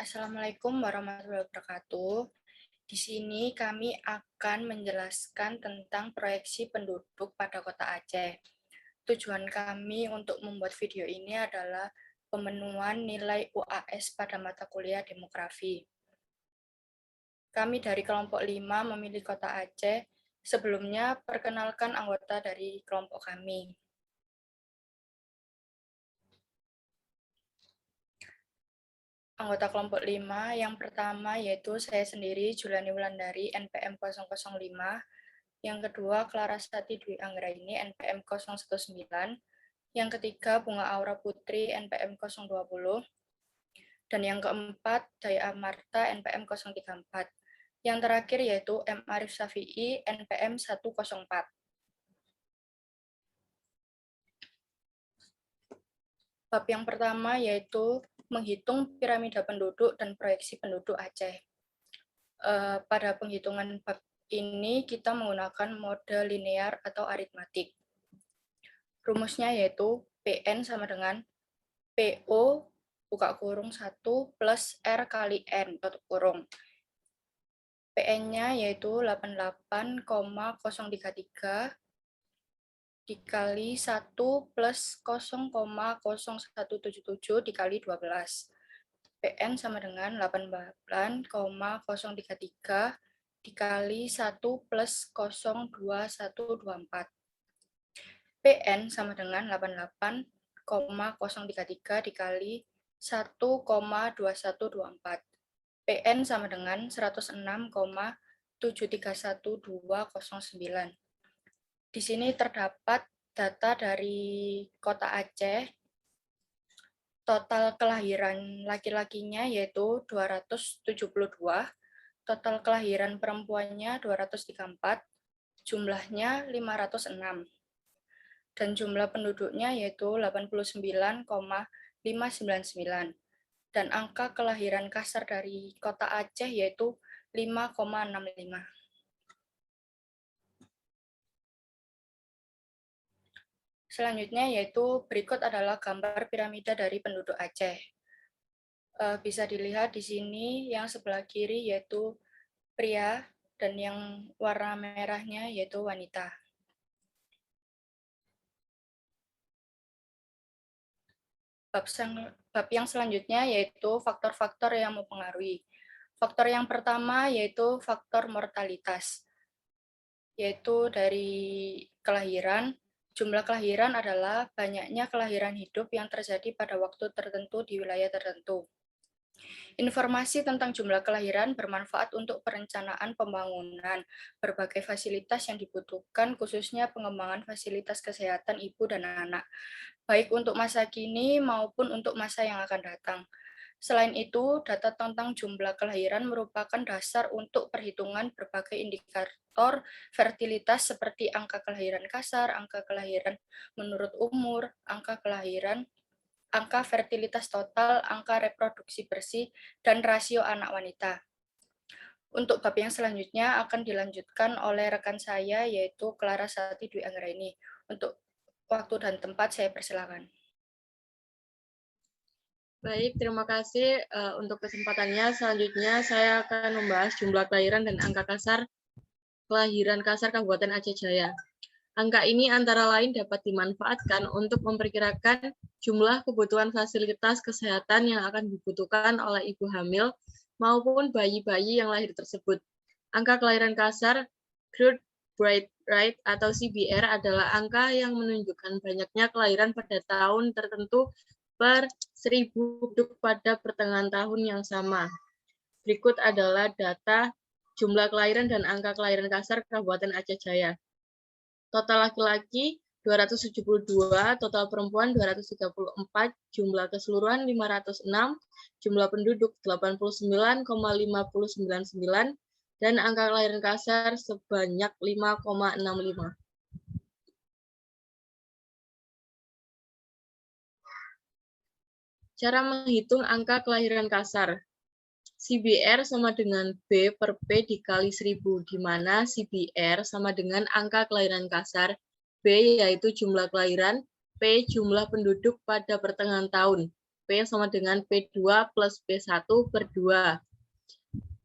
Assalamualaikum warahmatullahi wabarakatuh. Di sini kami akan menjelaskan tentang proyeksi penduduk pada Kota Aceh. Tujuan kami untuk membuat video ini adalah pemenuhan nilai UAS pada mata kuliah demografi. Kami dari kelompok 5 memilih Kota Aceh. Sebelumnya, perkenalkan anggota dari kelompok kami. Anggota kelompok 5 yang pertama yaitu saya sendiri, Juliani Wulandari, NPM 005. Yang kedua, Clarasati Dwi Anggraini, NPM 019. Yang ketiga, Bunga Aura Putri, NPM 020. Dan yang keempat, Daya Amarta, NPM 034. Yang terakhir yaitu M. Arif Syafi'i, NPM 104. Bab yang pertama yaitu menghitung piramida penduduk dan proyeksi penduduk Aceh. Pada penghitungan bab ini kita menggunakan mode linear atau aritmatik. Rumusnya yaitu PN sama dengan PO buka kurung 1 plus R kali N tutup kurung. PN-nya yaitu 88,033 dikali 1 plus 0,0177 dikali 12. PN sama dengan 88,033 dikali 1 plus 02124. PN sama dengan 88,033 dikali 1,2124. PN sama dengan 106,731209. Di sini terdapat data dari Kota Aceh. Total kelahiran laki-lakinya yaitu 272, total kelahiran perempuannya 234, jumlahnya 506. Dan jumlah penduduknya yaitu 89,599. Dan angka kelahiran kasar dari Kota Aceh yaitu 5,65. Selanjutnya yaitu berikut adalah gambar piramida dari penduduk Aceh. Bisa dilihat di sini yang sebelah kiri yaitu pria dan yang warna merahnya yaitu wanita. Bab yang selanjutnya yaitu faktor-faktor yang mempengaruhi. Faktor yang pertama yaitu faktor mortalitas, yaitu dari kelahiran. Jumlah kelahiran adalah banyaknya kelahiran hidup yang terjadi pada waktu tertentu di wilayah tertentu. Informasi tentang jumlah kelahiran bermanfaat untuk perencanaan pembangunan berbagai fasilitas yang dibutuhkan, khususnya pengembangan fasilitas kesehatan ibu dan anak, baik untuk masa kini maupun untuk masa yang akan datang. Selain itu, data tentang jumlah kelahiran merupakan dasar untuk perhitungan berbagai indikator fertilitas seperti angka kelahiran kasar, angka kelahiran menurut umur, angka kelahiran, angka fertilitas total, angka reproduksi bersih, dan rasio anak wanita. Untuk bab yang selanjutnya akan dilanjutkan oleh rekan saya yaitu Clarasati Dwi Anggraini. Untuk waktu dan tempat saya persilakan. Baik, terima kasih untuk kesempatannya. Selanjutnya saya akan membahas jumlah kelahiran dan angka kasar kelahiran kasar Kabupaten Aceh Jaya. Angka ini antara lain dapat dimanfaatkan untuk memperkirakan jumlah kebutuhan fasilitas kesehatan yang akan dibutuhkan oleh ibu hamil maupun bayi-bayi yang lahir tersebut. Angka kelahiran kasar growth rate atau CBR adalah angka yang menunjukkan banyaknya kelahiran pada tahun tertentu per 1000 penduduk pada pertengahan tahun yang sama. Berikut adalah data jumlah kelahiran dan angka kelahiran kasar Kabupaten Aceh Jaya. Total laki-laki 272, total perempuan 234, jumlah keseluruhan 506, jumlah penduduk 89,599, dan angka kelahiran kasar sebanyak 5,65. Cara menghitung angka kelahiran kasar. CBR sama dengan B per P dikali 1000, di mana CBR sama dengan angka kelahiran kasar, B yaitu jumlah kelahiran, P jumlah penduduk pada pertengahan tahun. P sama dengan P2 plus P1 per 2.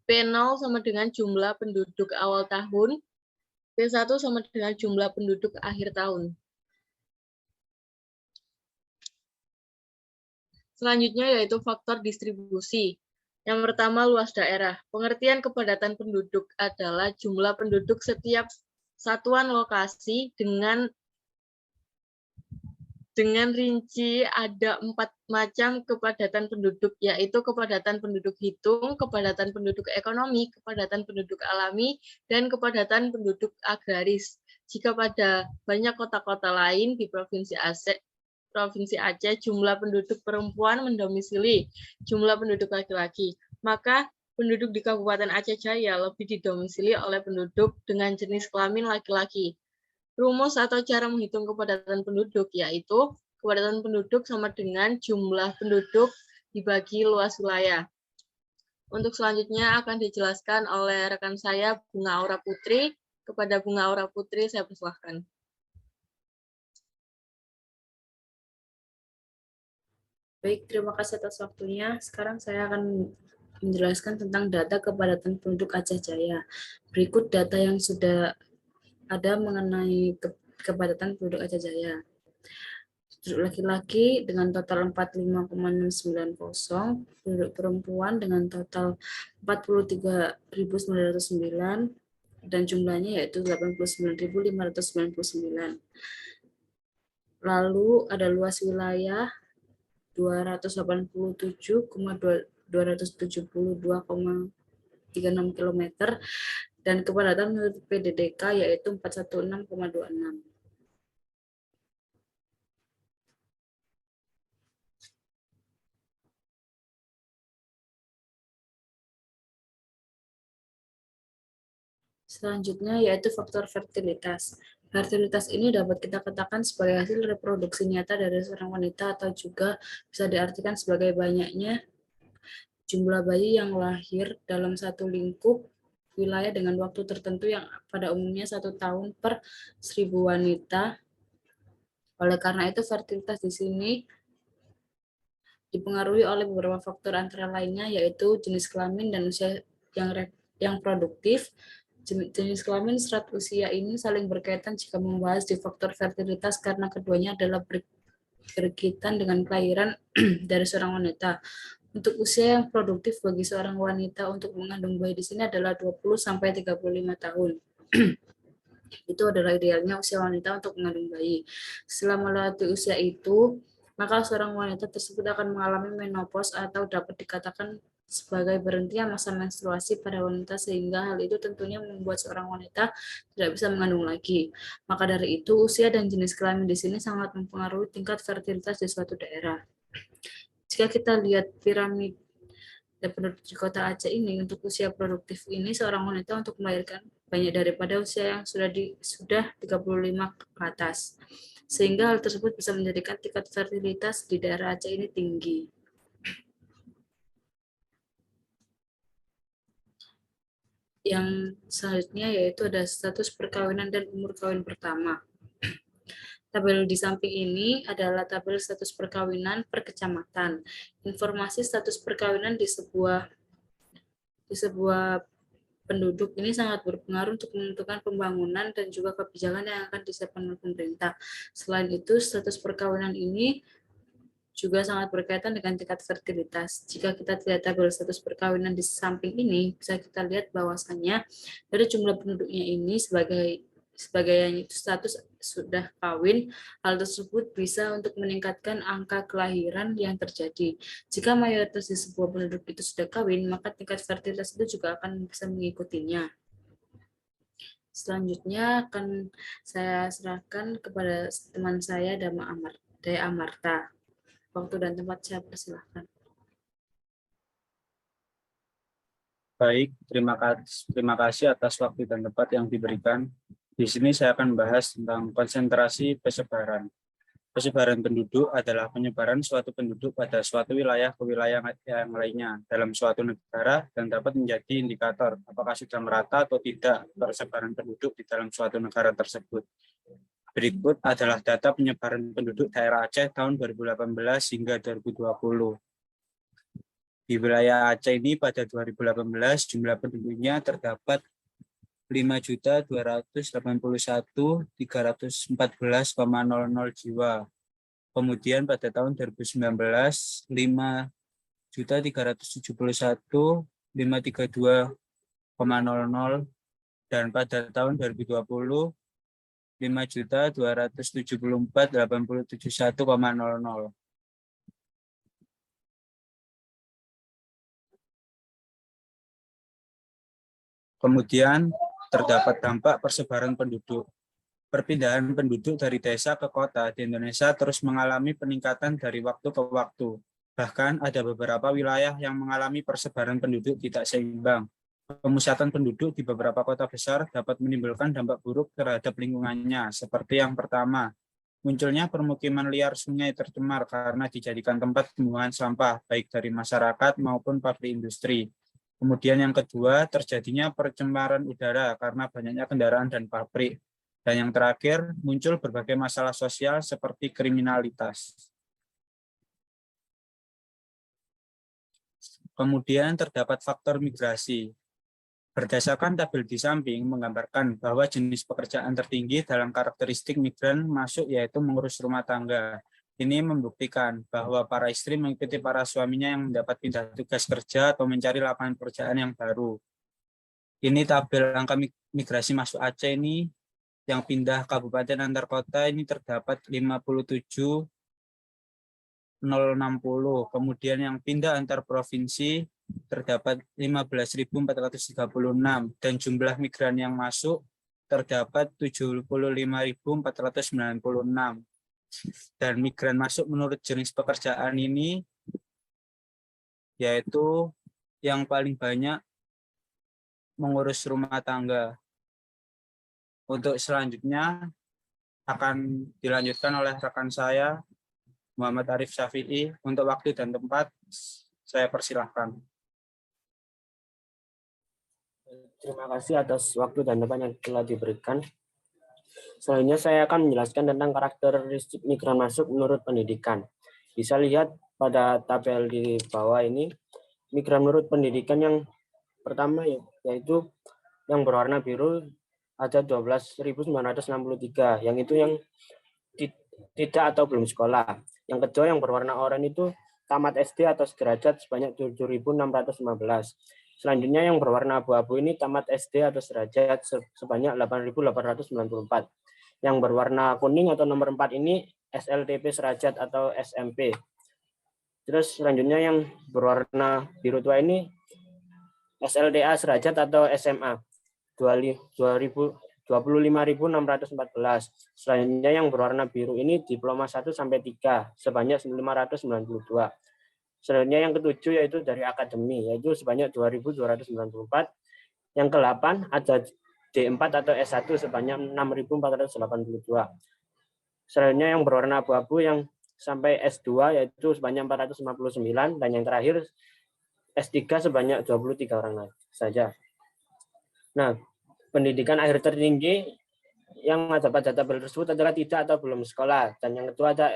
P0 sama dengan jumlah penduduk awal tahun, P1 sama dengan jumlah penduduk akhir tahun. Selanjutnya yaitu faktor distribusi. Yang pertama, luas daerah. Pengertian kepadatan penduduk adalah jumlah penduduk setiap satuan lokasi dengan rinci ada 4 macam kepadatan penduduk, yaitu kepadatan penduduk hitung, kepadatan penduduk ekonomi, kepadatan penduduk alami, dan kepadatan penduduk agraris. Jika pada banyak kota-kota lain di Provinsi Aceh, jumlah penduduk perempuan mendomisili jumlah penduduk laki-laki, maka penduduk di Kabupaten Aceh Jaya lebih didomisili oleh penduduk dengan jenis kelamin laki-laki. Rumus atau cara menghitung kepadatan penduduk yaitu kepadatan penduduk sama dengan jumlah penduduk dibagi luas wilayah. Untuk selanjutnya akan dijelaskan oleh rekan saya Bunga Aura Putri. Kepada Bunga Aura Putri saya persilahkan. Baik, terima kasih atas waktunya. Sekarang saya akan menjelaskan tentang data kepadatan penduduk Aceh Jaya. Berikut data yang sudah ada mengenai kepadatan penduduk Aceh Jaya. Penduduk laki-laki dengan total 45,690, penduduk perempuan dengan total 43.909, dan jumlahnya yaitu 89.599. Lalu ada luas wilayah 287,272,36 km, dan kepadatan menurut PDDK yaitu 416,26. Selanjutnya yaitu faktor fertilitas. Fertilitas ini dapat kita katakan sebagai hasil reproduksi nyata dari seorang wanita atau juga bisa diartikan sebagai banyaknya jumlah bayi yang lahir dalam satu lingkup wilayah dengan waktu tertentu yang pada umumnya 1 tahun per 1.000 wanita. Oleh karena itu fertilitas di sini dipengaruhi oleh beberapa faktor antara lainnya yaitu jenis kelamin dan usia yang produktif. Jenis kelamin serat usia ini saling berkaitan jika membahas di faktor fertilitas karena keduanya adalah berkaitan dengan kelahiran dari seorang wanita. Untuk usia yang produktif bagi seorang wanita untuk mengandung bayi di sini adalah 20 sampai 35 tahun. Itu adalah idealnya usia wanita untuk mengandung bayi. Setelah melewati usia itu, maka seorang wanita tersebut akan mengalami menopause atau dapat dikatakan sebagai berhentinya masa menstruasi pada wanita, sehingga hal itu tentunya membuat seorang wanita tidak bisa mengandung lagi. Maka dari itu, usia dan jenis kelamin di sini sangat mempengaruhi tingkat fertilitas di suatu daerah. Jika kita lihat piramida penduduk di kota Aceh ini, untuk usia produktif ini seorang wanita untuk melahirkan banyak daripada usia yang sudah 35 ke atas. Sehingga hal tersebut bisa menjadikan tingkat fertilitas di daerah Aceh ini tinggi. Yang selanjutnya yaitu ada status perkawinan dan umur kawin pertama. Tabel di samping ini adalah tabel status perkawinan per kecamatan. Informasi status perkawinan di sebuah penduduk ini sangat berpengaruh untuk menentukan pembangunan dan juga kebijakan yang akan disiapkan oleh pemerintah. Selain itu, status perkawinan ini juga sangat berkaitan dengan tingkat fertilitas. Jika kita lihat tabel status perkawinan di samping ini, bisa kita lihat bahwasannya dari jumlah penduduknya ini sebagai yang status sudah kawin, hal tersebut bisa untuk meningkatkan angka kelahiran yang terjadi. Jika mayoritas di sebuah penduduk itu sudah kawin, maka tingkat fertilitas itu juga akan bisa mengikutinya. Selanjutnya akan saya serahkan kepada teman saya Daya Amarta. Waktu dan tempat saya persilahkan. Baik, terima kasih atas waktu dan tempat yang diberikan. Di sini saya akan membahas tentang konsentrasi persebaran. Persebaran penduduk adalah penyebaran suatu penduduk pada suatu wilayah ke wilayah yang lainnya dalam suatu negara dan dapat menjadi indikator apakah sudah merata atau tidak persebaran penduduk di dalam suatu negara tersebut. Berikut adalah data penyebaran penduduk daerah Aceh tahun 2018 hingga 2020. Di wilayah Aceh ini pada 2018 jumlah penduduknya terdapat 5.281.314,00 jiwa. Kemudian pada tahun 2019 5.371.532,00 dan pada tahun 2020 5.274.871,00. Kemudian terdapat dampak persebaran penduduk. Perpindahan penduduk dari desa ke kota di Indonesia terus mengalami peningkatan dari waktu ke waktu. Bahkan ada beberapa wilayah yang mengalami persebaran penduduk tidak seimbang. Pemusatan penduduk di beberapa kota besar dapat menimbulkan dampak buruk terhadap lingkungannya, seperti yang pertama, munculnya permukiman liar sungai tercemar karena dijadikan tempat pembuangan sampah, baik dari masyarakat maupun pabrik industri. Kemudian yang kedua, terjadinya pencemaran udara karena banyaknya kendaraan dan pabrik. Dan yang terakhir, muncul berbagai masalah sosial seperti kriminalitas. Kemudian terdapat faktor migrasi. Berdasarkan tabel di samping menggambarkan bahwa jenis pekerjaan tertinggi dalam karakteristik migran masuk yaitu mengurus rumah tangga. Ini membuktikan bahwa para istri mengikuti para suaminya yang mendapat pindah tugas kerja atau mencari lapangan pekerjaan yang baru. Ini tabel angka migrasi masuk Aceh ini yang pindah kabupaten antar kota ini terdapat 57.060. Kemudian yang pindah antar provinsi terdapat 15.436 dan jumlah migran yang masuk terdapat 75.496. Dan migran masuk menurut jenis pekerjaan ini yaitu yang paling banyak mengurus rumah tangga. Untuk selanjutnya akan dilanjutkan oleh rekan saya Muhammad Arif Syafi'i. Untuk waktu dan tempat saya persilahkan. Terima kasih atas waktu dan tempat yang telah diberikan. Selanjutnya saya akan menjelaskan tentang karakteristik migran masuk menurut pendidikan. Bisa lihat pada tabel di bawah ini, migran menurut pendidikan yang pertama yaitu yang berwarna biru ada 12.963, yang itu yang tidak atau belum sekolah. Yang kedua yang berwarna oranye itu tamat SD atau sederajat sebanyak 7.615. Selanjutnya yang berwarna abu-abu ini tamat SD atau sederajat sebanyak 8.894. Yang berwarna kuning atau nomor 4 ini SLTP sederajat atau SMP. Terus selanjutnya yang berwarna biru tua ini SLTA sederajat atau SMA 25.614. Selanjutnya yang berwarna biru ini diploma 1 sampai 3 sebanyak 592. Selanjutnya yang ketujuh yaitu dari akademi yaitu sebanyak 2.294. Yang ke-8 ada D4 atau S1 sebanyak 6.482. Selanjutnya yang berwarna abu-abu yang sampai S2 yaitu sebanyak 459 dan yang terakhir S3 sebanyak 23 orang saja. Nah, pendidikan akhir tertinggi yang ada pada tabel tersebut adalah tidak atau belum sekolah dan yang kedua ada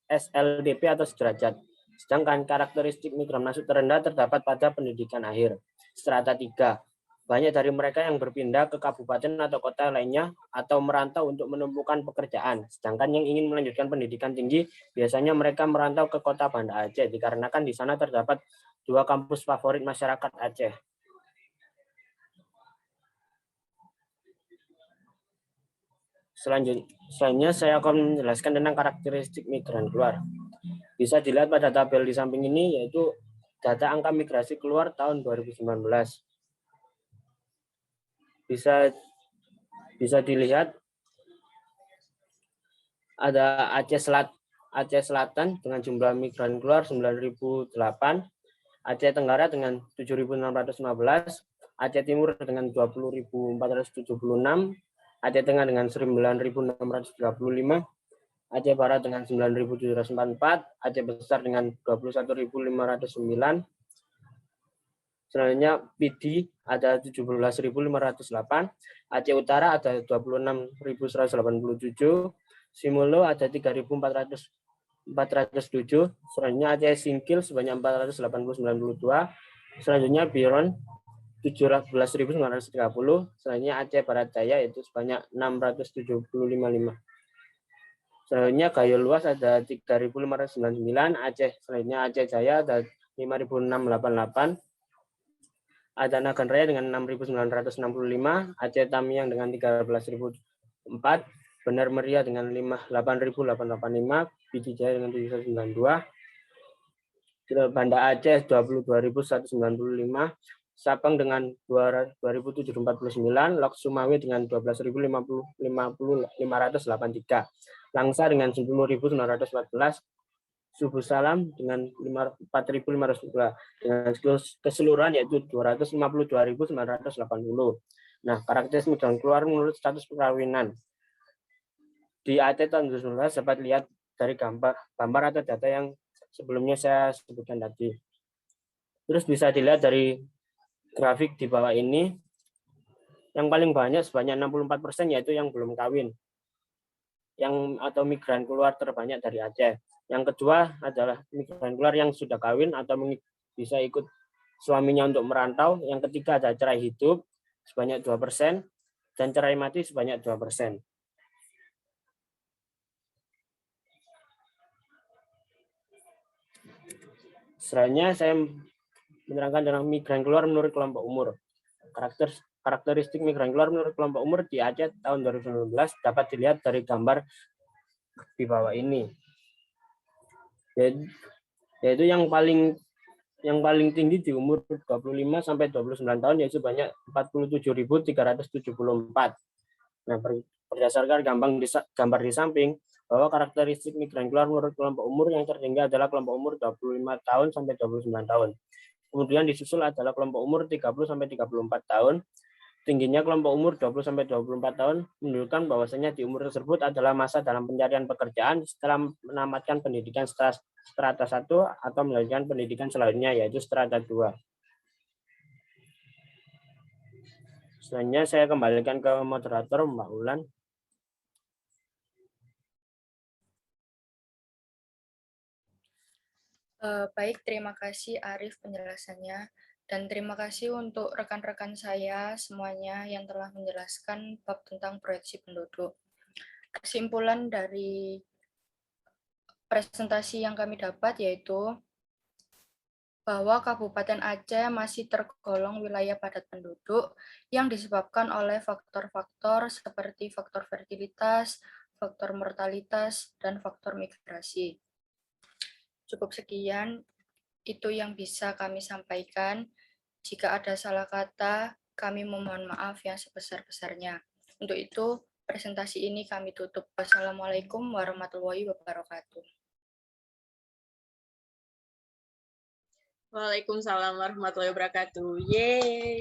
SLDP atau sederajat. Sedangkan karakteristik migran masuk terendah terdapat pada pendidikan akhir strata 3. Banyak dari mereka yang berpindah ke kabupaten atau kota lainnya atau merantau untuk menumpukan pekerjaan. Sedangkan yang ingin melanjutkan pendidikan tinggi biasanya mereka merantau ke kota Banda Aceh dikarenakan di sana terdapat 2 kampus favorit masyarakat Aceh. Selanjutnya saya akan menjelaskan tentang karakteristik migran keluar. Bisa dilihat pada tabel di samping ini yaitu data angka migrasi keluar tahun 2019. Bisa dilihat ada Aceh Selatan dengan jumlah migran keluar 9.008, Aceh Tenggara dengan 7.615, Aceh Timur dengan 20.476, Aceh Tengah dengan 9.635, Aceh Barat dengan 9.744, Aceh Besar dengan 21.509. Selanjutnya PD ada 17.508, Aceh Utara ada 26.187, Simulo ada 3.407, selanjutnya Aceh Singkil sebanyak 489.2, selanjutnya Biron 17.930, selanjutnya Aceh Barat Daya itu sebanyak 675. Selanjutnya Gayo Luas ada 3.599, selanjutnya Aceh Jaya ada 5.688, ada Nagan Raya dengan 6.965, Aceh Tamiang dengan 13.004, Benar Meriah dengan 8.885, Pidi Jaya dengan 792, Banda Aceh 22.195, Sapang dengan 2.749, Lok Sumawi dengan 12.583, Langsa dengan 10.914, Subuh Salam dengan 4.502, dengan keseluruhan yaitu 252.980. Nah, karakteristik migran keluar menurut status perkawinan. Di Aceh tahun 2019 dapat lihat dari gambar atau data yang sebelumnya saya sebutkan tadi. Terus bisa dilihat dari grafik di bawah ini, yang paling banyak sebanyak 64% yaitu yang belum kawin, atau migran keluar terbanyak dari Aceh. Yang kedua adalah migran keluar yang sudah kawin atau bisa ikut suaminya untuk merantau. Yang ketiga ada cerai hidup sebanyak 2%, dan cerai mati sebanyak 2%. Selanjutnya saya menerangkan tentang migran keluar menurut kelompok umur. Karakteristik migran keluar menurut kelompok umur di Aceh tahun 2019 dapat dilihat dari gambar di bawah ini. Yaitu yang paling tinggi di umur 25 sampai 29 tahun yaitu banyak 47.374. Nah, berdasarkan gambar di samping bahwa karakteristik migran keluar menurut kelompok umur yang tertinggi adalah kelompok umur 25 tahun sampai 29 tahun. Kemudian disusul adalah kelompok umur 30 sampai 34 tahun. Tingginya kelompok umur 20 sampai 24 tahun menunjukkan bahwasanya di umur tersebut adalah masa dalam pencarian pekerjaan setelah menamatkan pendidikan strata 1 atau melanjutkan pendidikan selanjutnya yaitu strata 2. Selanjutnya saya kembalikan ke moderator Mbak Ulan. Baik, terima kasih Arif penjelasannya. Dan terima kasih untuk rekan-rekan saya semuanya yang telah menjelaskan bab tentang proyeksi penduduk. Kesimpulan dari presentasi yang kami dapat yaitu bahwa Kabupaten Aceh masih tergolong wilayah padat penduduk yang disebabkan oleh faktor-faktor seperti faktor fertilitas, faktor mortalitas, dan faktor migrasi. Cukup sekian, itu yang bisa kami sampaikan. Jika ada salah kata, kami memohon maaf yang sebesar-besarnya. Untuk itu, presentasi ini kami tutup. Wassalamualaikum warahmatullahi wabarakatuh. Waalaikumsalam warahmatullahi wabarakatuh. Yeay.